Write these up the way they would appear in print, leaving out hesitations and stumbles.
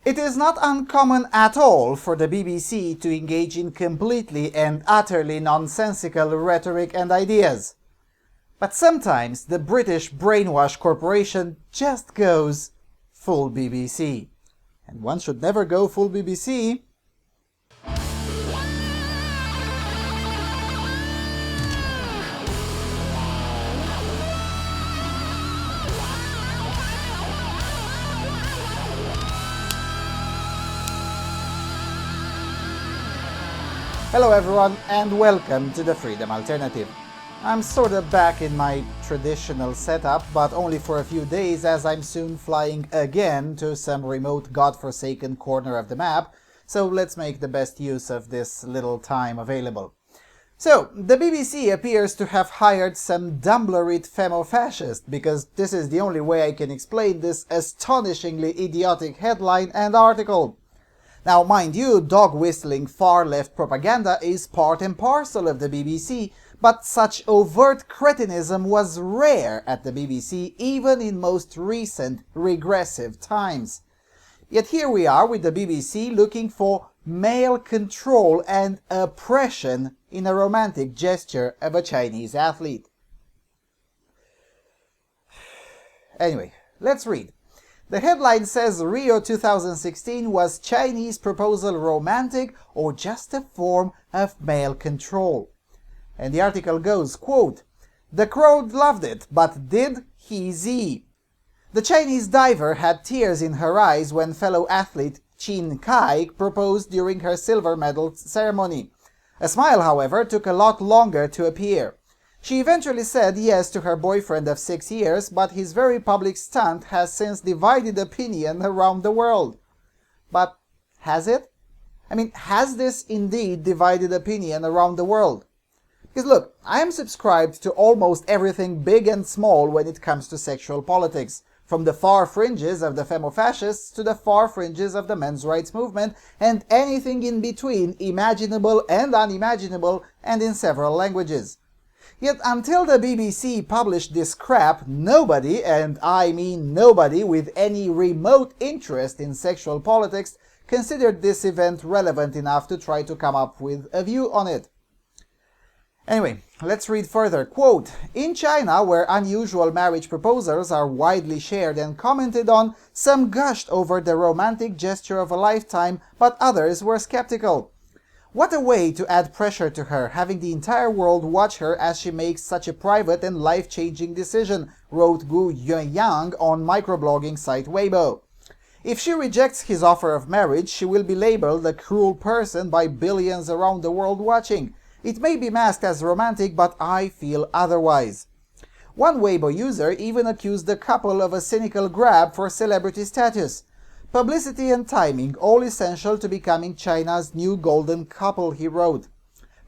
It is not uncommon at all for the BBC to engage in completely and utterly nonsensical rhetoric and ideas. But sometimes the British brainwash corporation just goes full BBC. And one should never go full BBC. Hello everyone and welcome to the Freedom Alternative. I'm sort of back in my traditional setup, but only for a few days as I'm soon flying again to some remote godforsaken corner of the map, so let's make the best use of this little time available. So, the BBC appears to have hired some dumblerit femo-fascist, because this is the only way I can explain this astonishingly idiotic headline and article. Now, mind you, dog-whistling far-left propaganda is part and parcel of the BBC, but such overt cretinism was rare at the BBC, even in most recent regressive times. Yet here we are with the BBC looking for male control and oppression in a romantic gesture of a Chinese athlete. Anyway, let's read. The headline says Rio 2016 was Chinese proposal romantic or just a form of male control. And the article goes, quote, "The crowd loved it, but did he see? The Chinese diver had tears in her eyes when fellow athlete Qin Kai proposed during her silver medal ceremony. A smile, however, took a lot longer to appear. She eventually said yes to her boyfriend of 6 years, but his very public stunt has since divided opinion around the world." But has it? I mean, has this indeed divided opinion around the world? Because look, I am subscribed to almost everything big and small when it comes to sexual politics, from the far fringes of the femo-fascists to the far fringes of the men's rights movement, and anything in between, imaginable and unimaginable, and in several languages. Yet until the BBC published this crap, nobody, and I mean nobody with any remote interest in sexual politics, considered this event relevant enough to try to come up with a view on it. Anyway, let's read further. Quote, "In China, where unusual marriage proposals are widely shared and commented on, some gushed over the romantic gesture of a lifetime, but others were skeptical. What a way to add pressure to her, having the entire world watch her as she makes such a private and life-changing decision," wrote Gu Yuanyang on microblogging site Weibo. "If she rejects his offer of marriage, she will be labeled a cruel person by billions around the world watching. It may be masked as romantic, but I feel otherwise." One Weibo user even accused the couple of a cynical grab for celebrity status. "Publicity and timing, all essential to becoming China's new golden couple," he wrote.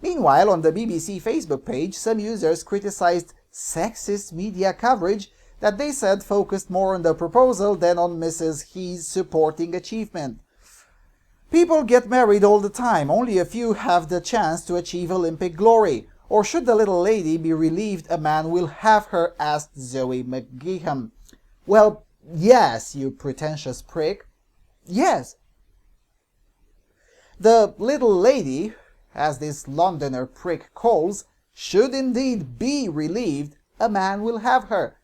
Meanwhile, on the BBC Facebook page, some users criticized sexist media coverage that they said focused more on the proposal than on Mrs. He's supporting achievement. "People get married all the time, only a few have the chance to achieve Olympic glory. Or should the little lady be relieved a man will have her?" asked Zoe McGeeham. Well, yes, you pretentious prick. Yes. The little lady, as this Londoner prick calls, should indeed be relieved a man will have her.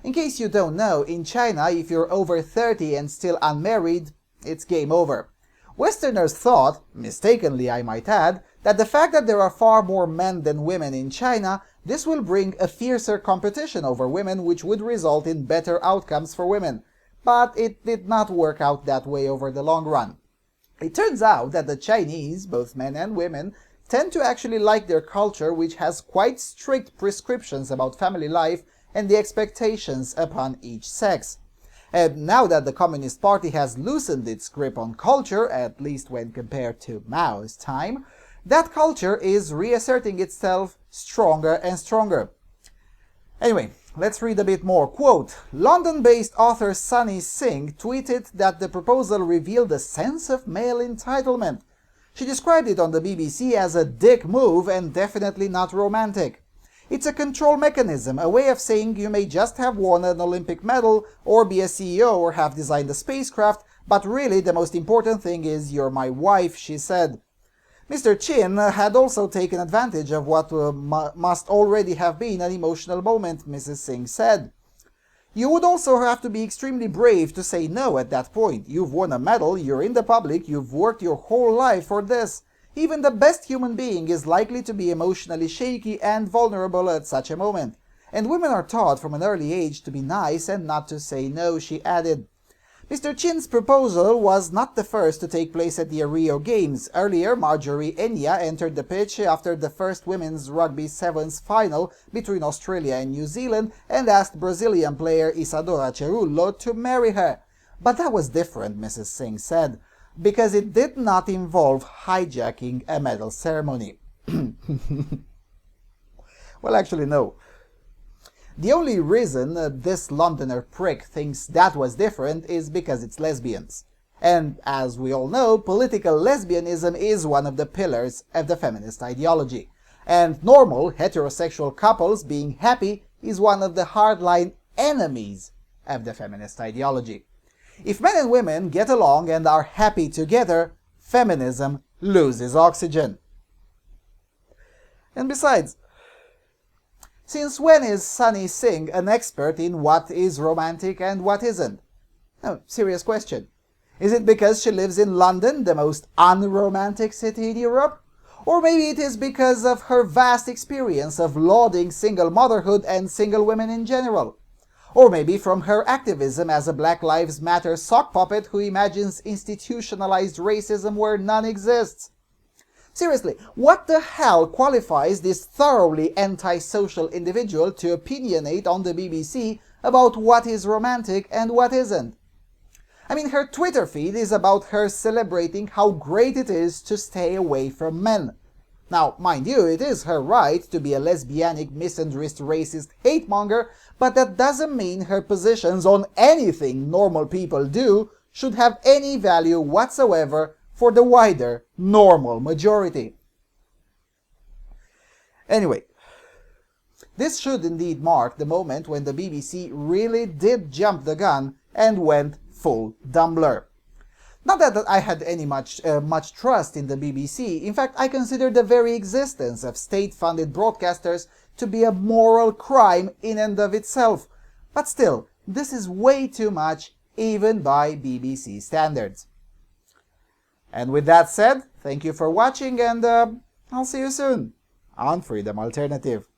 In case you don't know, in China, if you're over 30 and still unmarried, it's game over. Westerners thought, mistakenly I might add, that the fact that there are far more men than women in China, this will bring a fiercer competition over women, which would result in better outcomes for women. But it did not work out that way over the long run. It turns out that the Chinese, both men and women, tend to actually like their culture, which has quite strict prescriptions about family life and the expectations upon each sex. And now that the Communist Party has loosened its grip on culture, at least when compared to Mao's time, that culture is reasserting itself stronger and stronger. Anyway, let's read a bit more. Quote, "London-based author Sunny Singh tweeted that the proposal revealed a sense of male entitlement. She described it on the BBC as a dick move and definitely not romantic. It's a control mechanism, a way of saying you may just have won an Olympic medal or be a CEO or have designed a spacecraft, But really, the most important thing is you're my wife, she said. Mr. Chin had also taken advantage of what must already have been an emotional moment, Mrs. Singh said. You would also have to be extremely brave to say no at that point. You've won a medal, you're in the public, you've worked your whole life for this. Even the best human being is likely to be emotionally shaky and vulnerable at such a moment. And women are taught from an early age to be nice and not to say no, she added. Mr. Chin's proposal was not the first to take place at the Rio Games. Earlier, Marjorie Enya entered the pitch after the first women's rugby sevens final between Australia and New Zealand and asked Brazilian player Isadora Cerullo to marry her. But that was different, Mrs. Singh said, because it did not involve hijacking a medal ceremony. Well, actually, no. The only reason this Londoner prick thinks that was different is because it's lesbians. And as we all know, political lesbianism is one of the pillars of the feminist ideology. And normal heterosexual couples being happy is one of the hardline enemies of the feminist ideology. If men and women get along and are happy together, feminism loses oxygen. And besides, since when is Sunny Singh an expert in what is romantic and what isn't? No, serious question. Is it because she lives in London, the most unromantic city in Europe? Or maybe it is because of her vast experience of lauding single motherhood and single women in general? Or maybe from her activism as a Black Lives Matter sock puppet who imagines institutionalized racism where none exists? Seriously, what the hell qualifies this thoroughly antisocial individual to opinionate on the BBC about what is romantic and what isn't? I mean, her Twitter feed is about her celebrating how great it is to stay away from men. Now, mind you, it is her right to be a lesbianic, misandrist, racist hate-monger, but that doesn't mean her positions on anything normal people do should have any value whatsoever for the wider, normal majority. Anyway, this should indeed mark the moment when the BBC really did jump the gun and went full Dumbler. Not that I had any much trust in the BBC. In fact, I consider the very existence of state-funded broadcasters to be a moral crime in and of itself. But still, this is way too much, even by BBC standards. And with that said, thank you for watching, and I'll see you soon on Freedom Alternative.